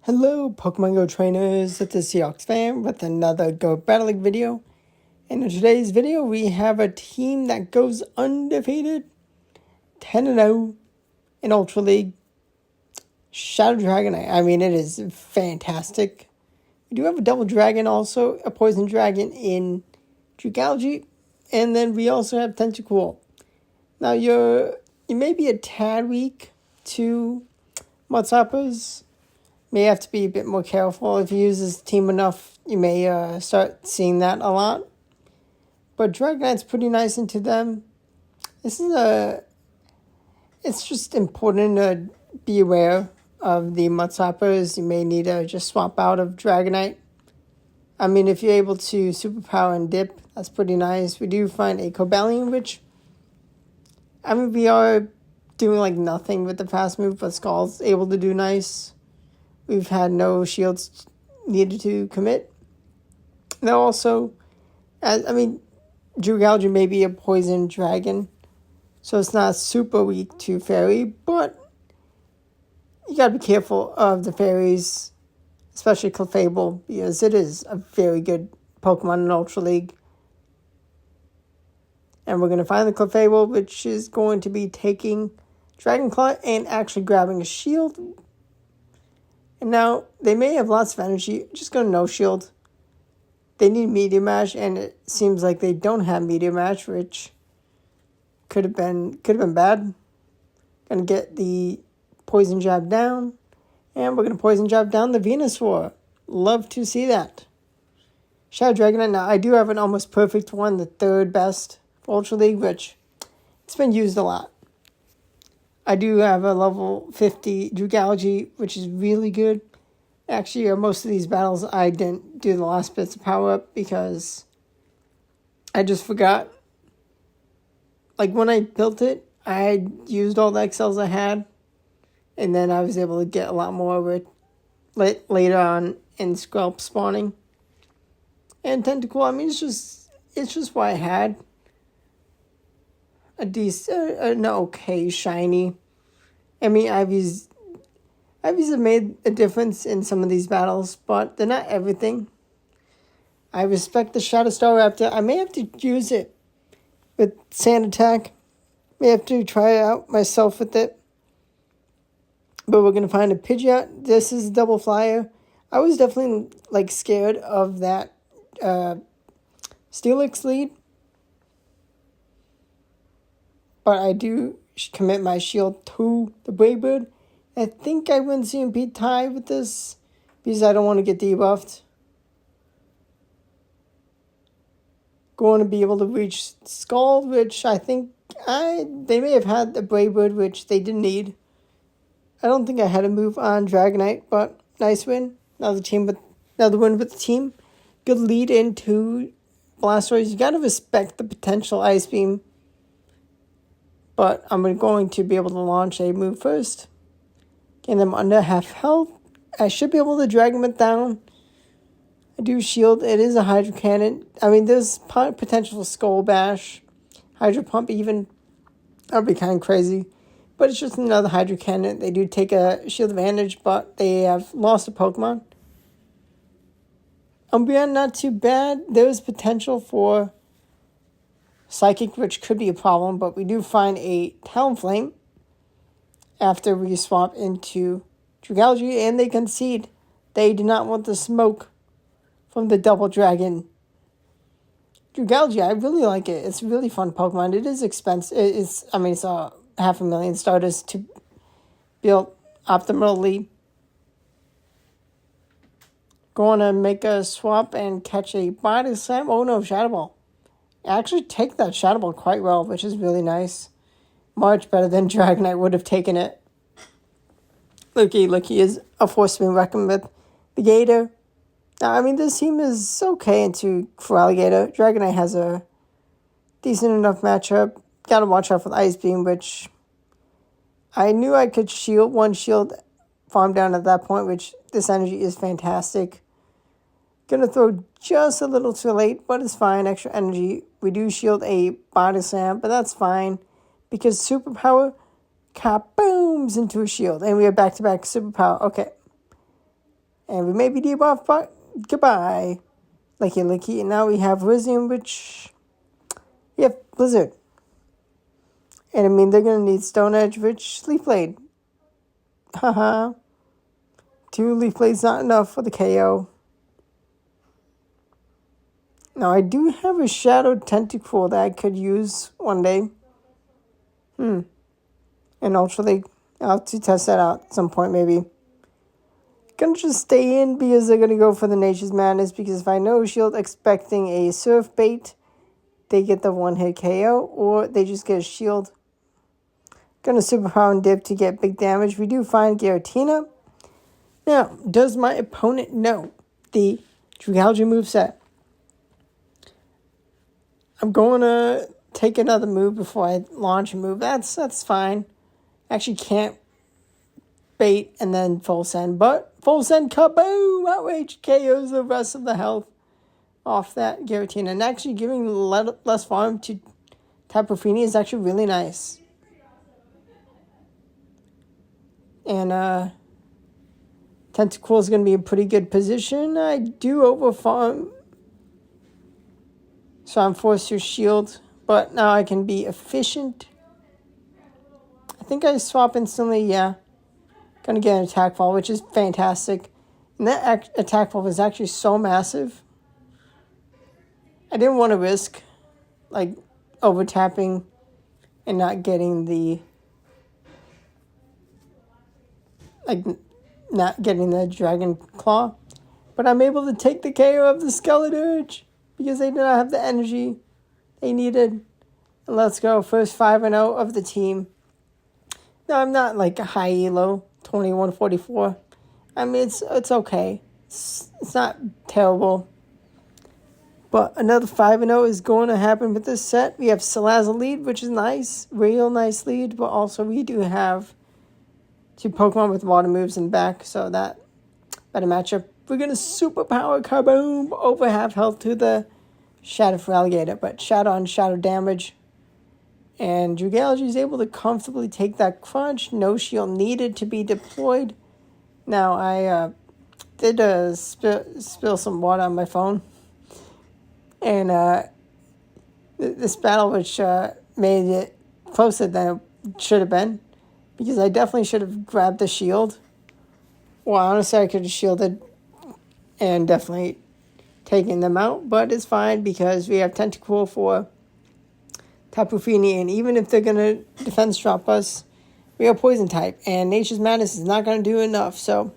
Hello, Pokemon Go trainers. It's the Seahawks fan with another Go Battle League video. And in today's video, we have a team that goes undefeated, 10-0 in Ultra League. Shadow Dragonite. I mean, it is fantastic. We do have a double dragon also, a poison dragon in Dragalge, and then we also have Tentacool. Now, you may be a tad weak to Mudslappers. May have to be a bit more careful. If you use this team enough, you may start seeing that a lot. But Dragonite's pretty nice into them. It's just important to be aware of the Mudslappers. You may need to just swap out of Dragonite. I mean, if you're able to superpower and dip, that's pretty nice. We do find a Cobalion, which, I mean, we are doing like nothing with the fast move, but Skull's able to do nice. We've had no shields needed to commit. Now also, Dragalge may be a poison dragon, so it's not super weak to fairy, but you gotta be careful of the fairies, especially Clefable, because it is a very good Pokemon in Ultra League. And we're gonna find the Clefable, which is going to be taking Dragon Claw and actually grabbing a shield. And now, they may have lots of energy, just go no shield. They need Meteor Mash, and it seems like they don't have Meteor Mash, which could have been bad. Gonna get the Poison Jab down, and we're gonna Poison Jab down the Venusaur. Love to see that. Shadow Dragonite, now I do have an almost perfect one, the third best for Ultra League, which it's been used a lot. I do have a level 50 Dragalge, which is really good. Actually, most of these battles, I didn't do the last bits of power-up because I just forgot. Like, when I built it, I used all the XLs I had, and then I was able to get a lot more with later on in Skelp spawning. And Tentacool, I mean, it's just what I had. A decent, an okay shiny. I mean, Ivy's have made a difference in some of these battles, but they're not everything. I respect the Shadow Star Raptor. I may have to use it with Sand Attack. May have to try it out myself with it. But we're going to find a Pidgeot. This is a double flyer. I was definitely scared of that Steelix lead. But I do commit my shield to the Brave Bird. I think I win CMP tie with this because I don't want to get debuffed. Going to be able to reach Skull, which I think they may have had the Brave Bird, which they didn't need. I don't think I had a move on Dragonite, but nice win. Another win with the team. Good lead into Blastoise. You gotta respect the potential Ice Beam. But I'm going to be able to launch a move first. Getting them under half health. I should be able to drag them down. I do shield. It is a Hydro Cannon. I mean, there's potential for Skull Bash. Hydro Pump even. That would be kind of crazy. But it's just another Hydro Cannon. They do take a shield advantage, but they have lost a Pokemon. Umbreon, not too bad. There's potential for Psychic, which could be a problem, but we do find a Talonflame after we swap into Dragalge, and they concede. They do not want the smoke from the Double Dragon. Dragalge, I really like it. It's a really fun Pokemon. It is expensive. It's a $500,000 starters to build optimally. Going to make a swap and catch a Body Slam. Oh no, Shadow Ball. Actually take that Shadow Ball quite well, which is really nice. Much better than Dragonite would have taken it. Looky is a force to be reckoned with. The Gator. Now, I mean, this team is okay for Alligator. Dragonite has a decent enough matchup. Gotta watch out for the Ice Beam, which I knew I could one shield farm down at that point, which this energy is fantastic. Gonna throw just a little too late, but it's fine. Extra energy. We do shield a Body Slam, but that's fine. Because Superpower kabooms into a shield. And we have back-to-back Superpower. Okay. And we may be debuffed, but goodbye. Licky. And now we have Wizzium, which... Yep, Blizzard. And I mean, they're going to need Stone Edge, which Leaf Blade. Haha. 2 Leaf Blades not enough for the KO. Now, I do have a Shadow Tentacle that I could use one day. And Ultra League. I'll have to test that out at some point, maybe. Gonna just stay in because they're gonna go for the Nature's Madness. Because if I know Shield expecting a Surf Bait, they get the 1-hit KO, or they just get a Shield. Gonna Superpower and Dip to get big damage. We do find Giratina. Now, does my opponent know the Dragalge moveset? I'm going to take another move before I launch a move. That's fine. Actually can't bait and then full send, but full send, kaboom! Outrage KOs the rest of the health off that Giratina. And actually giving less farm to Tapu Fini is actually really nice. And Tentacool is going to be a pretty good position. I do overfarm, so I'm forced to shield, but now I can be efficient. I think I swap instantly, yeah. Gonna get an attack fall, which is fantastic. And that attack fall was actually so massive. I didn't want to risk, like, over-tapping and not getting the... not getting the Dragon Claw. But I'm able to take the KO of the Skeleturge because they did not have the energy they needed. And let's go. First 5-0 of the team. No, I'm not like a high elo, 21-44. I mean, it's okay. It's not terrible. But another 5-0 is going to happen with this set. We have Salazzle lead, which is nice. Real nice lead. But also we do have 2 Pokemon with water moves in the back. So that better matchup. We're going to Superpower Kaboom over half health to the Shadow Feraligatr. But Shadow on Shadow damage. And Dragalge is able to comfortably take that crunch. No shield needed to be deployed. Now, I did spill some water on my phone. And this battle, which made it closer than it should have been. Because I definitely should have grabbed the shield. Well, honestly, I could have shielded and definitely taken them out. But it's fine because we have Tentacool for Tapu Fini, and even if they're going to defense drop us, we are poison type, and Nature's Madness is not going to do enough, so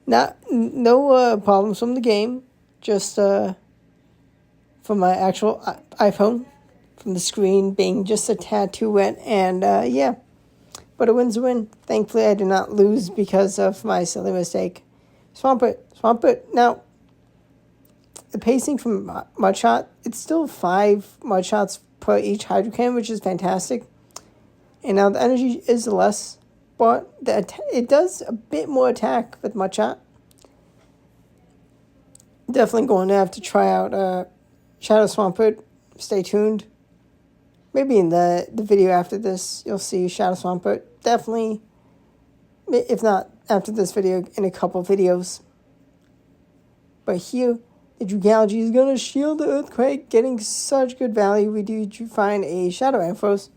no problems from the game, just from my actual iPhone, from the screen being just a tad too wet, and yeah, but a win's a win. Thankfully, I did not lose because of my silly mistake. Swampert. Now, the pacing from Mudshot, it's still 5 Mudshots per each Hydro which is fantastic. And now the energy is less, but it does a bit more attack with Mudshot. Definitely going to have to try out Shadow Swampert. Stay tuned. Maybe in the video after this, you'll see Shadow Swampert. Definitely, if not after this video, in a couple videos. But here, the Dragalge is going to shield the Earthquake, getting such good value. We do find a Shadow Ampharos.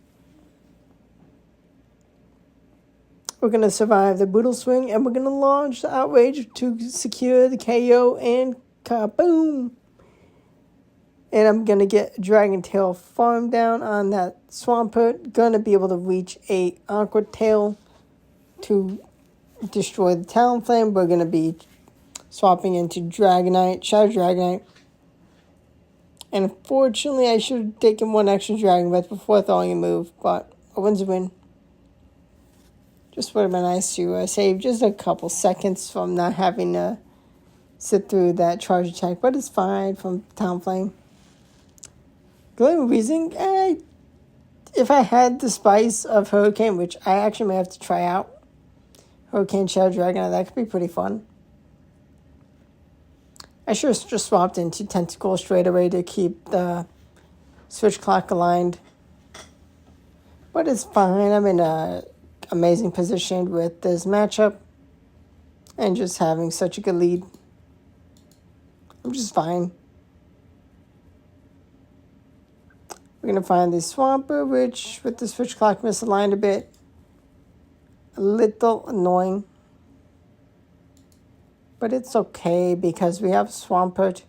We're going to survive the Boodle Swing, and we're going to launch the Outrage to secure the KO, and kaboom! And I'm going to get Dragon Tail farm down on that Swampert. Going to be able to reach a Aqua Tail to destroy the Talonflame. We're going to be swapping into Dragonite, Shadow Dragonite. And unfortunately, I should have taken one extra Dragon Breath before throwing a move, but a win's a win. Just would have been nice to save just a couple seconds from not having to sit through that charge attack, but it's fine from Talonflame. Gleam Weezing, if I had the spice of Hurricane, which I actually may have to try out, Hurricane Shadow Dragonite, that could be pretty fun. I should have just swapped into Tentacool straight away to keep the switch clock aligned. But it's fine. I'm in an amazing position with this matchup. and just having such a good lead. I'm just fine. We're going to find the Swampert, which with the switch clock misaligned a bit. A little annoying. But it's okay because we have Swampert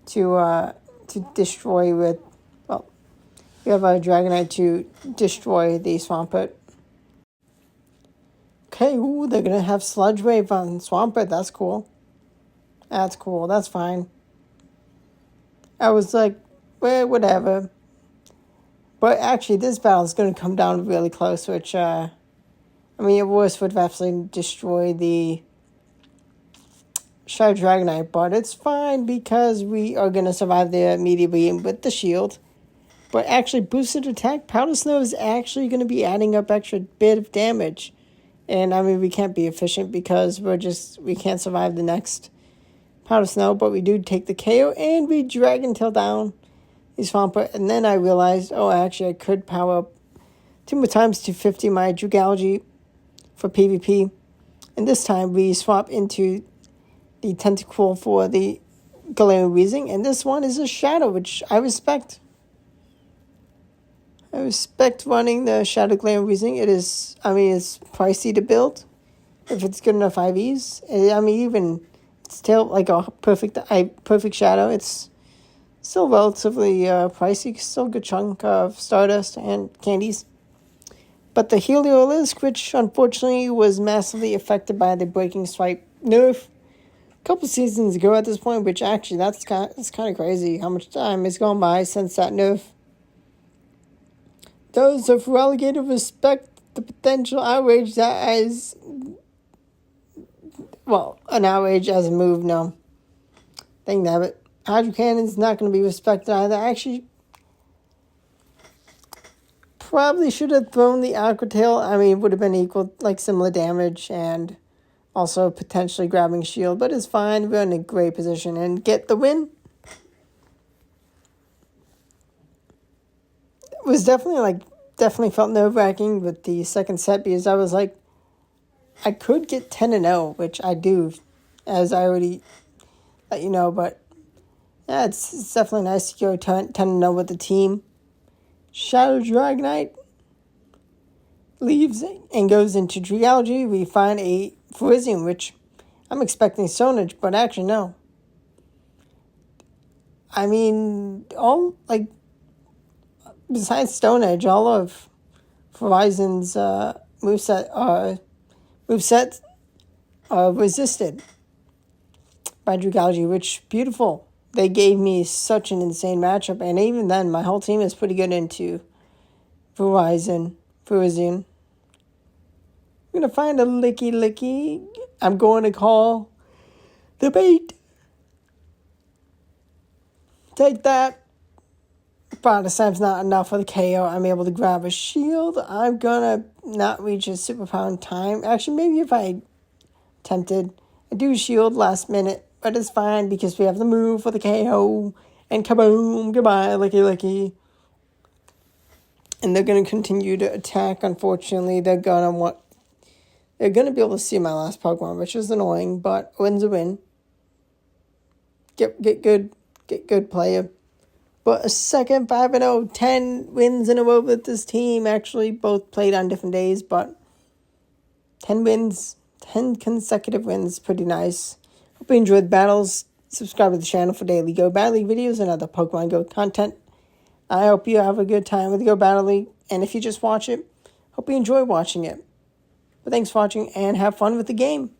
to destroy with, well, we have a Dragonite to destroy the Swampert. Okay, ooh, they're going to have Sludge Wave on Swampert. That's cool. That's cool. That's fine. I was like, well, whatever. But actually, this battle is going to come down really close, which, I mean, it would have absolutely destroyed the Shadow Dragonite, but it's fine because we are going to survive the immediate beam with the shield. But actually, boosted attack, Powder Snow is actually going to be adding up extra bit of damage. And, I mean, we can't be efficient because we can't survive the next Powder Snow, but we do take the KO and we Dragon Tail down the Swampert. And then I realized, oh, actually, I could power up 2 more times to 50 my Dragalge for PvP. And this time we swap into the Tentacle for the Galarian Weezing. And this one is a Shadow, which I respect. I respect running the Shadow Galarian Weezing. It is, I mean, it's pricey to build if it's good enough IVs. I mean, even still like a perfect Shadow. It's still relatively pricey. Still a good chunk of Stardust and candies. But the Heliolisk, which unfortunately was massively affected by the Breaking Swipe nerf a couple seasons ago at this point, which actually that's kind of crazy how much time has gone by since that nerf. Those of relegated respect the potential outrage that as, well, an outrage as a move, no. Dang that, but Hydro Cannon's not going to be respected either. Actually, probably should have thrown the Aqua Tail. I mean, it would have been equal, like similar damage, and also potentially grabbing shield, but it's fine. We're in a great position and get the win. It was definitely felt nerve-wracking with the second set because I was like, I could get 10-0, which I do, as I already let you know, but yeah, it's definitely nice to go 10-0 with the team. Shadow Dragonite leaves and goes into Dragalge. We find a Virizion, which I'm expecting Stonage, but actually no. I mean, besides Stone Edge, all of Verizon's moveset are resisted by Dragalge, which beautiful. They gave me such an insane matchup, and even then, my whole team is pretty good into Virizion. I'm going to find a Licky. I'm going to call the bait. Take that. But this time's not enough for the KO. I'm able to grab a shield. I'm going to not reach a superpower in time. Actually, maybe if I tempted, I do shield last minute. But it's fine because we have the move for the KO. And kaboom, goodbye, Licky. And they're going to continue to attack. Unfortunately, they're going to be able to see my last Pokemon, which is annoying, but win's a win. Get good player. But a second 5-0, 10 wins in a row with this team. Actually, both played on different days, but 10 wins, 10 consecutive wins, pretty nice. Hope you enjoyed the battles. Subscribe to the channel for daily Go Battle League videos and other Pokemon Go content. I hope you have a good time with the Go Battle League, and if you just watch it, hope you enjoy watching it. But thanks for watching, and have fun with the game.